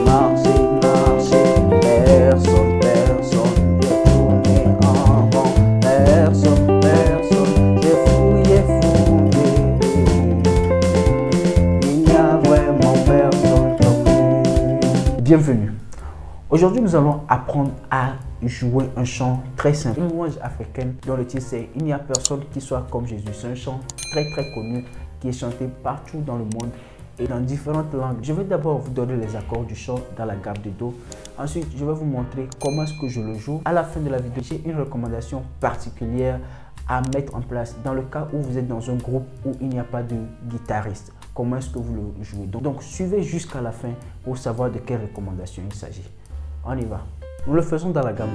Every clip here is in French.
personne, personne, j'ai tourné en rond, personne, personne, j'ai fouillé, il n'y a vraiment personne comme lui. Bienvenue. Aujourd'hui, nous allons apprendre à jouer un chant très simple, une louange africaine dont le titre c'est « Il n'y a personne qui soit comme Jésus ». C'est un chant très connu qui est chanté partout dans le monde et dans différentes langues. Je vais d'abord vous donner les accords du chant dans la gamme de Do. Ensuite, je vais vous montrer comment est-ce que je le joue. À la fin de la vidéo, j'ai une recommandation particulière à mettre en place dans le cas où vous êtes dans un groupe où il n'y a pas de guitariste. Comment est-ce que vous le jouez? Donc suivez jusqu'à la fin pour savoir de quelle recommandation il s'agit. On y va. Nous le faisons dans la gamme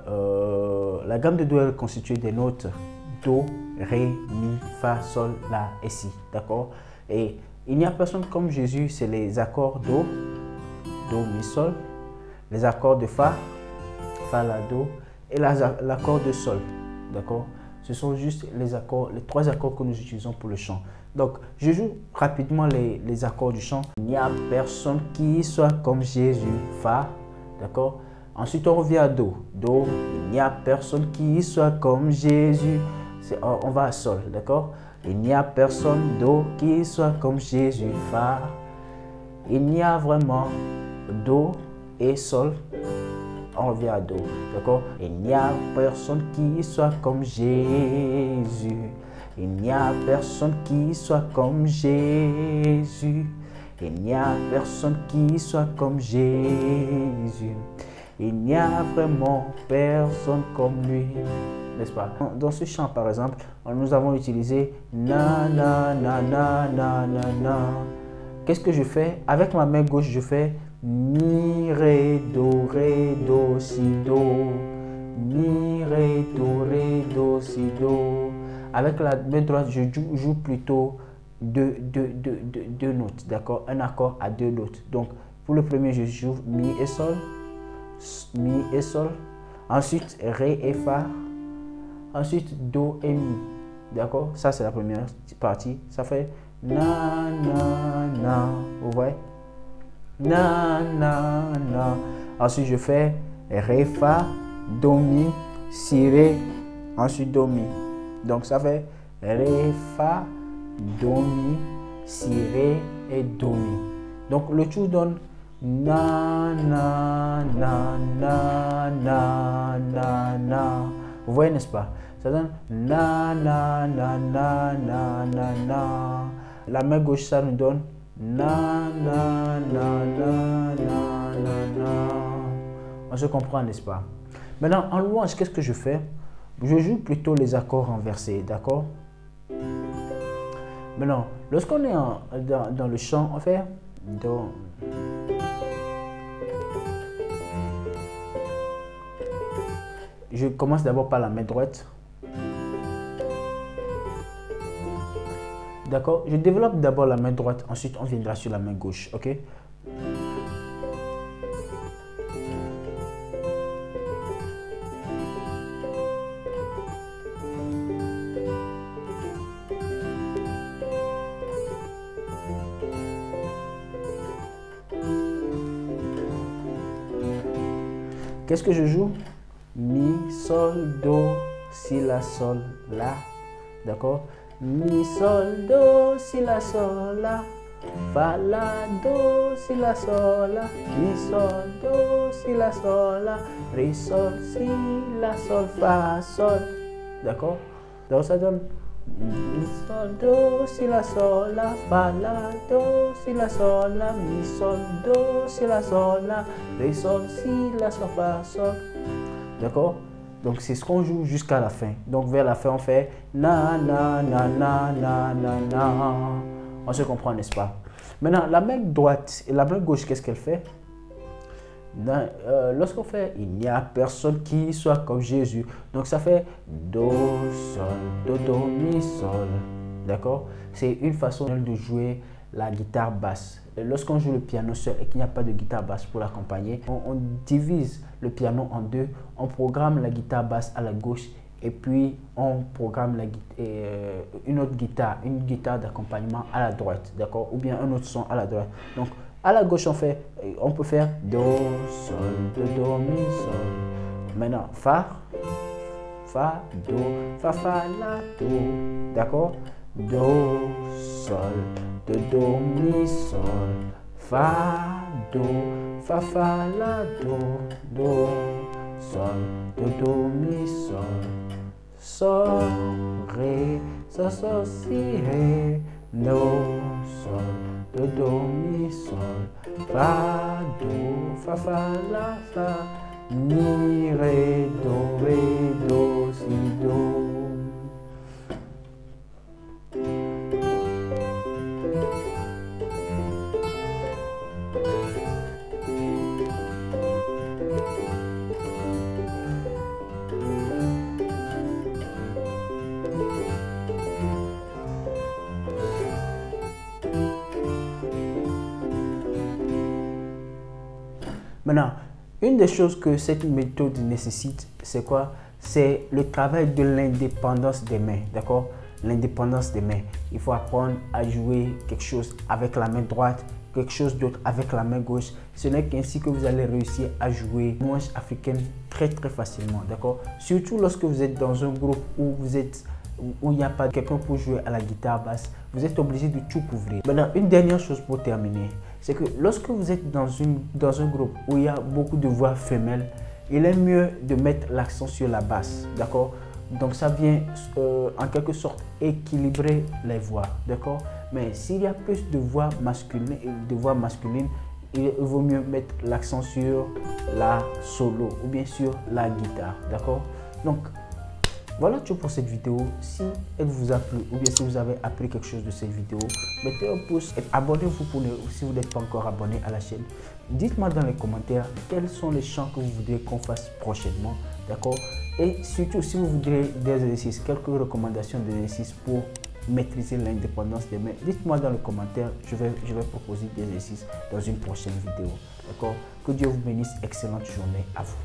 de Do. La gamme de Do est constituée des notes Do, Ré, Mi, Fa, Sol, La et Si. D'accord? Et il n'y a personne comme Jésus, c'est les accords Do, Do, Mi, Sol, les accords de Fa, Fa, La, Do et l'accord de Sol. D'accord? Ce sont juste les trois accords que nous utilisons pour le chant. Donc, je joue rapidement les accords du chant. Il n'y a personne qui soit comme Jésus, Fa, d'accord? Ensuite, on revient à Do. Do, il n'y a personne qui soit comme Jésus. On va à Sol, d'accord? Il n'y a personne, Do, qui soit comme Jésus, Fa. Il n'y a vraiment Do et Sol. On revient à Do, d'accord? Il n'y a personne qui soit comme Jésus. Il n'y a personne qui soit comme Jésus. Il n'y a personne qui soit comme Jésus. Il n'y a vraiment personne comme lui. N'est-ce pas? Dans ce chant, par exemple, nous avons utilisé na na na na na na na. Qu'est-ce que je fais? Avec ma main gauche, je fais mi, ré, do, si, do. Mi, ré, do, si, do. Avec la main droite, je joue plutôt deux notes, d'accord? Un accord à deux notes. Donc, pour le premier, je joue mi et sol. Mi et sol. Ensuite, ré et fa. Ensuite, do et mi. D'accord? Ça, c'est la première partie. Ça fait na, na, na. Vous voyez? Na, na, na. Ensuite, je fais ré, fa, do, mi, si, ré. Ensuite, do, mi. Donc, ça fait ré, fa, do, mi, si, ré et do, mi. Donc, le tout donne na, na, na, na, na, na, na. Vous voyez, n'est-ce pas? Ça donne na, na, na, na, na, na, na. La main gauche, ça nous donne na, na, na, na, na, na, na. On se comprend, n'est-ce pas? Maintenant, en louange, qu'est-ce que je fais? Je joue plutôt les accords renversés, d'accord? Maintenant, lorsqu'on est dans le chant, on fait Do. Je commence d'abord par la main droite. D'accord? Je développe d'abord la main droite, ensuite on viendra sur la main gauche, ok? Qu'est-ce que je joue? Mi, sol, do, si, la, sol, la. D'accord? Mi, sol, do, si, la, sol, la. Fa, la, do, si, la, sol, la. Mi, sol, do, si, la, sol, la. Ré, sol, si, la, sol, fa, sol. D'accord? Donc ça donne mi, sol, do, si, la, sol, la. Fa, la, do, si, la, sol, la. Mi, sol, do, si, la, sol, la. Ré, sol, si, la, sol, fa, sol. D'accord? Donc c'est ce qu'on joue jusqu'à la fin. Donc vers la fin, on fait na, na, na, na, na, na, na. On se comprend, n'est-ce pas? Maintenant, la main droite et la main gauche, qu'est-ce qu'elle fait? Lorsqu'on fait il n'y a personne qui soit comme Jésus, donc ça fait do, sol, do, mi, sol. D'accord? C'est une façon de jouer la guitare basse. Lorsqu'on joue le piano seul et qu'il n'y a pas de guitare basse pour l'accompagner, on divise le piano en deux, on programme la guitare basse à la gauche et puis on programme une autre guitare, une guitare d'accompagnement à la droite, d'accord? Ou bien un autre son à la droite. Donc À la gauche, on peut faire Do, Sol, Do, Mi, Sol. Maintenant, Fa, Do, Fa, La, Do. D'accord? Do, Sol, Do, Mi, Sol. Fa, La, Do, Sol, Do, Mi, Sol. Sol, Ré, Sol, Si, Ré, Do, Sol, Do, Mi, Sol. Fa, La, Fa, Mi, Ré, Do, Si, Do. Maintenant, une des choses que cette méthode nécessite, c'est quoi? C'est le travail de l'indépendance des mains, d'accord? L'indépendance des mains. Il faut apprendre à jouer quelque chose avec la main droite, quelque chose d'autre avec la main gauche. Ce n'est qu'ainsi que vous allez réussir à jouer manche africaine très facilement, d'accord? Surtout lorsque vous êtes dans un groupe où il n'y a pas quelqu'un pour jouer à la guitare basse, vous êtes obligé de tout couvrir. Maintenant, une dernière chose pour terminer, c'est que lorsque vous êtes dans un groupe où il y a beaucoup de voix femelles, il est mieux de mettre l'accent sur la basse, d'accord? Donc ça vient en quelque sorte équilibrer les voix, d'accord? Mais s'il y a plus de voix masculines, il vaut mieux mettre l'accent sur la solo ou bien sur la guitare, d'accord? Donc voilà tout pour cette vidéo. Si elle vous a plu ou bien si vous avez appris quelque chose de cette vidéo, mettez un pouce et abonnez-vous si vous n'êtes pas encore abonné à la chaîne. Dites-moi dans les commentaires quels sont les chants que vous voudrez qu'on fasse prochainement, d'accord? Et surtout si vous voudrez des exercices, quelques recommandations d'exercices pour maîtriser l'indépendance des mains, dites-moi dans les commentaires, je vais proposer des exercices dans une prochaine vidéo, d'accord? Que Dieu vous bénisse, excellente journée à vous.